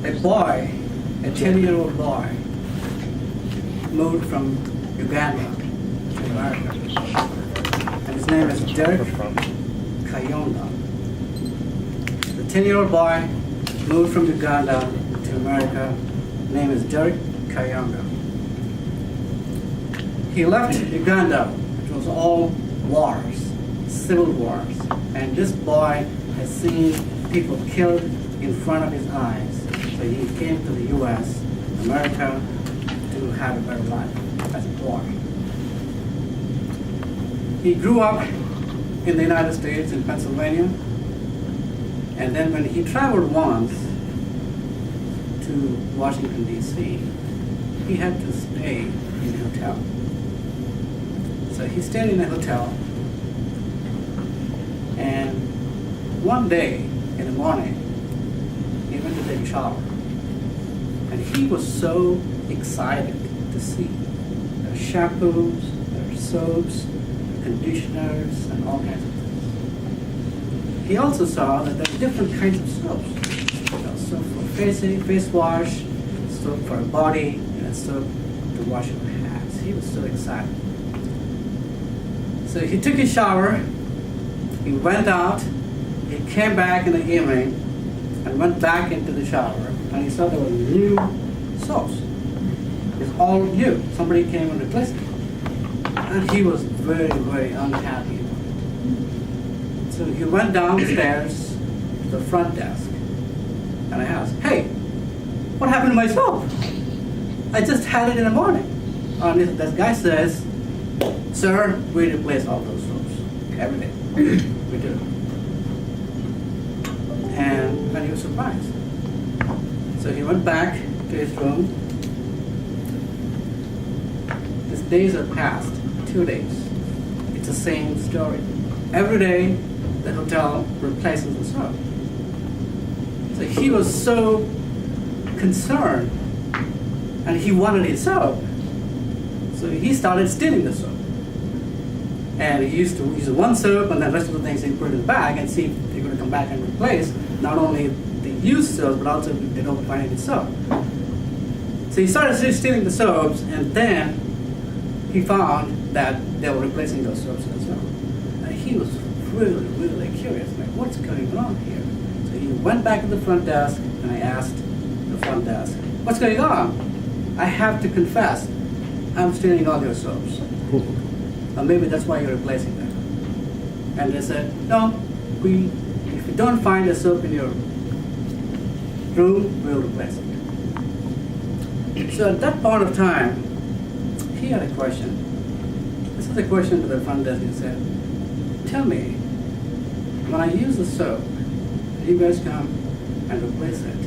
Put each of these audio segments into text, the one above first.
a boy, a 10-year-old boy, moved from Uganda to America. And his name is Derek Kayonga. The 10-year-old boy moved from Uganda to America. His name is Derek Kayonga. He left Uganda, which was all wars, civil wars. And this boy has seen people killed in front of his eyes. So he came to the U.S., America, to have a better life as a boy. He grew up in the United States, in Pennsylvania. And then when he traveled once to Washington, D.C., he had to stay in a hotel. So he stayed in a hotel, and one day in the morning, he went to take a shower. And he was so excited to see there are shampoos, there are soaps, conditioners, and all kinds of things. He also saw that there are different kinds of soaps. Soap for face wash, soap for a body, and soap to wash your hands. He was so excited. So he took his shower, he went out, he came back in the evening, and went back into the shower, and he saw there were new soaps. It's all new. Somebody came and replaced it. And he was very, very unhappy. So he went downstairs to the front desk, and I asked, "Hey, what happened to my soap? I just had it in the morning." And this guy says, "Sir, we replace all those soaps every day. We do." And he was surprised. So he went back to his room. His days have passed, 2 days. It's the same story. Every day, the hotel replaces the soap. So he was so concerned, and he wanted his soap. So he started stealing the soap. And he used to use one soap, and the rest of the things he put in the bag and see if they're going to come back and replace not only the used soap, but also if they don't find any soap. So he started stealing the soaps, and then he found that they were replacing those soaps as well. And he was really, really curious, like, what's going on here? So he went back to the front desk, and I asked the front desk, "What's going on? I have to confess, I'm stealing all your soaps. Or maybe that's why you're replacing them." And they said, "No, if you don't find a soap in your room, we'll replace it." So at that point of time, he had a question. This is a question to the front desk. He said, "Tell me, when I use the soap, you guys come and replace it,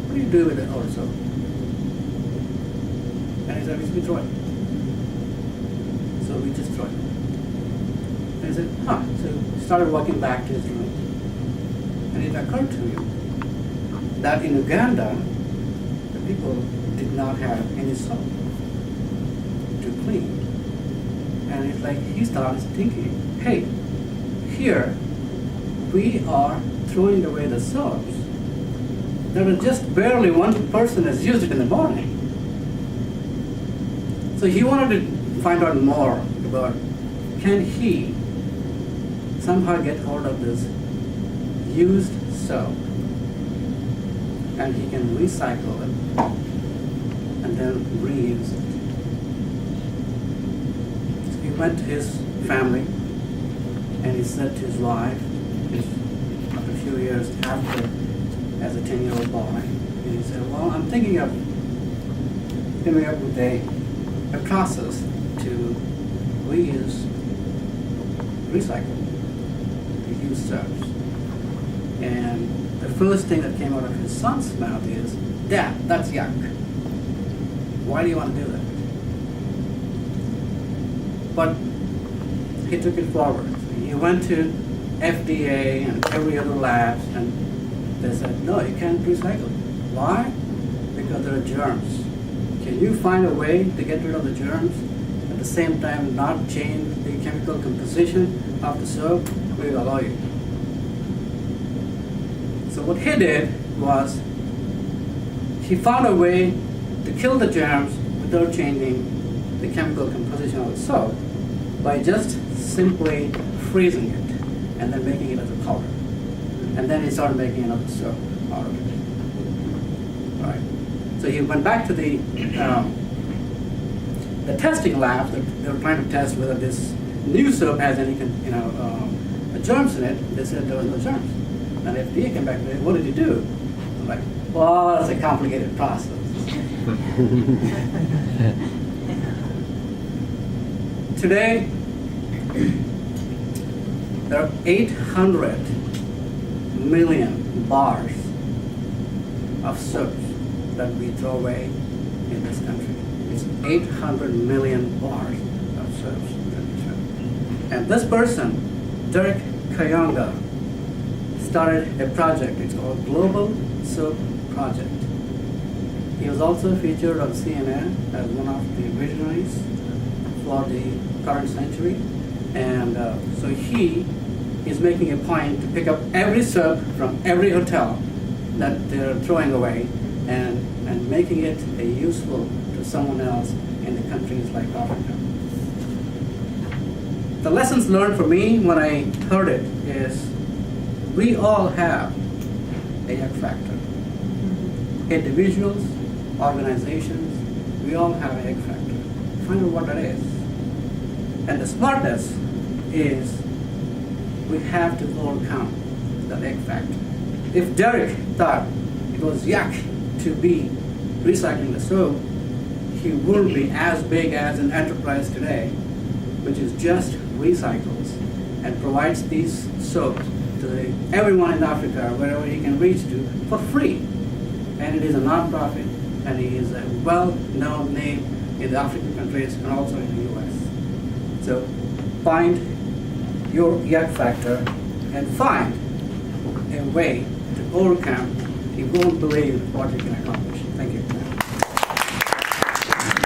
what do you do with the old soap?" And he said, "We throw it." So we just throw it. And he said, So he started walking back to his room. And it occurred to him that in Uganda, the people did not have any soap to clean. And it's like he started thinking, hey, here we are throwing away the soaps that are just barely one person has used it in the morning. So he wanted to find out more about, can he somehow get hold of this used soap, and he can recycle it and then reuse it. So he went to his family, and he said to his wife, after a few years after, as a 10-year-old boy, and he said, "Well, I'm thinking of coming up with a process to recycle the used soaps." And the first thing that came out of his son's mouth is, "Dad, that's yuck. Why do you want to do that?" But he took it forward. He went to FDA and every other lab, and they said, "No, you can't recycle." Why? Because there are germs. Can you find a way to get rid of the germs, at the same time not change the chemical composition of the soap? We will allow you. So what he did was, he found a way to kill the germs without changing the chemical composition of the soap by just simply freezing it and then making it as a powder. And then he started making another soap out of it. Right. So he went back to the testing lab that they were trying to test whether this new soap has any, germs in it. They said there was no germs. And FDA came back and said, "What did you do?" I'm like, "Well, it's a complicated process." Today, there are 800 million bars of soaps that we throw away in this country. It's 800 million bars of soaps that we throw. And this person, Derek Kayonga, started a project. It's called Global Soap Project. He was also featured on CNN as one of the visionaries for the current century. And so he is making a point to pick up every soap from every hotel that they're throwing away and making it useful to someone else in the countries like Africa. The lessons learned for me when I heard it is we all have a yuck factor. Individuals, organizations, we all have a yuck factor. Find out what that is. And the smartness is we have to overcome the egg factor. If Derek thought it was yuck to be recycling the soap, he wouldn't be as big as an enterprise today, which is just recycles and provides these soaps to everyone in Africa, wherever he can reach to, for free. And it is a non-profit, and he is a well-known name in the African countries and also in the US. So find your yuck factor and find a way to overcome. You won't believe what you can accomplish. Thank you.